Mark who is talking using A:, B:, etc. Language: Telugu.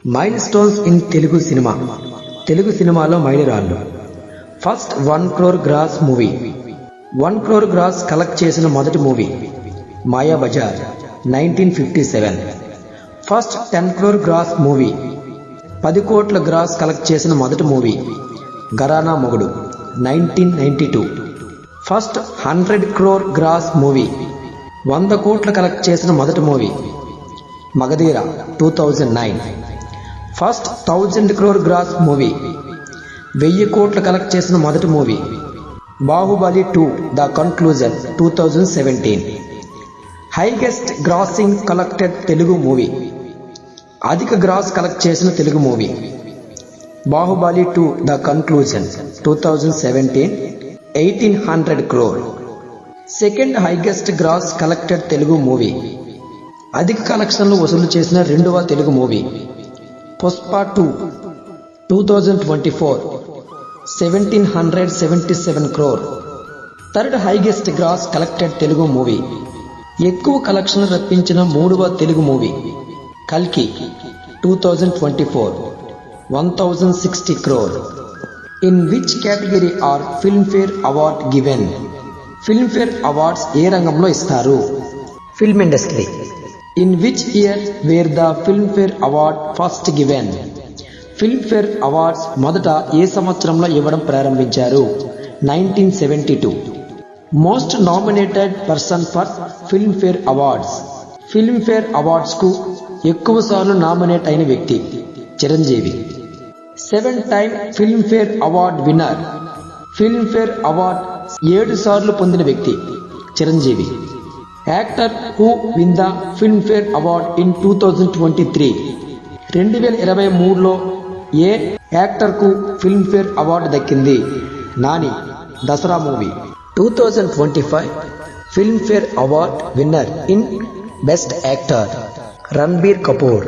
A: Mile stones in Telugu cinema. Telugu సినిమాలో మైలురాళ్ళు. First 1 crore gross movie. 1 crore gross collect చేసిన మొదటి movie Mayabazar 1957. First 10 crore gross movie. 10 కోట్ల గ్రాస్ కలెక్ట్ చేసిన మొదటి మూవీ ఘరానా మొగుడు 1992. First 100 crore gross movie. 100 కోట్ల కలెక్ట్ చేసిన మొదటి movie Magadheera 2009. First 1000 crore gross movie. 1000 కోట్ల కలెక్ట్ చేసిన మొదటి movie Baahubali 2 the conclusion 2017. Highest grossing collected Telugu movie. అధిక గ్రాస్ కలెక్ట్ చేసిన Telugu movie Baahubali 2 the conclusion 2017 1800 crore. Second highest gross collected Telugu movie. అధిక కలెక్షన్లు వసూలు చేసిన రెండవ Telugu movie Pushpa 2 2024 1777 crore. Third highest gross collected Telugu movie. ఎక్కువ కలెక్షన్ రప్పించిన మూడవ తెలుగు మూవీ కల్కి 2024 1060 crore. In which category are Filmfare award given? Filmfare awards ఏ రంగంలో ఇస్తారు? Film industry. In which year were the Filmfare award first given? Filmfare అవార్డ్స్ మొదట ఏ సంవత్సరంలో ఇవ్వడం ప్రారంభించారు? 1972. Most nominated person for Filmfare awards. Filmfare awards కు ఎక్కువ సార్లు నామినేట్ అయిన వ్యక్తి Chiranjeevi. 7 time Filmfare award winner. Filmfare award 7 సార్లు పొందిన వ్యక్తి Chiranjeevi. Actor who win the Filmfare award in 2023. 2023లో A actor కు ఫిల్మ్ఫేర్ అవార్డు దక్కింది? Nani Dasara movie. 2025 Filmfare award winner in best actor Ranbir Kapoor.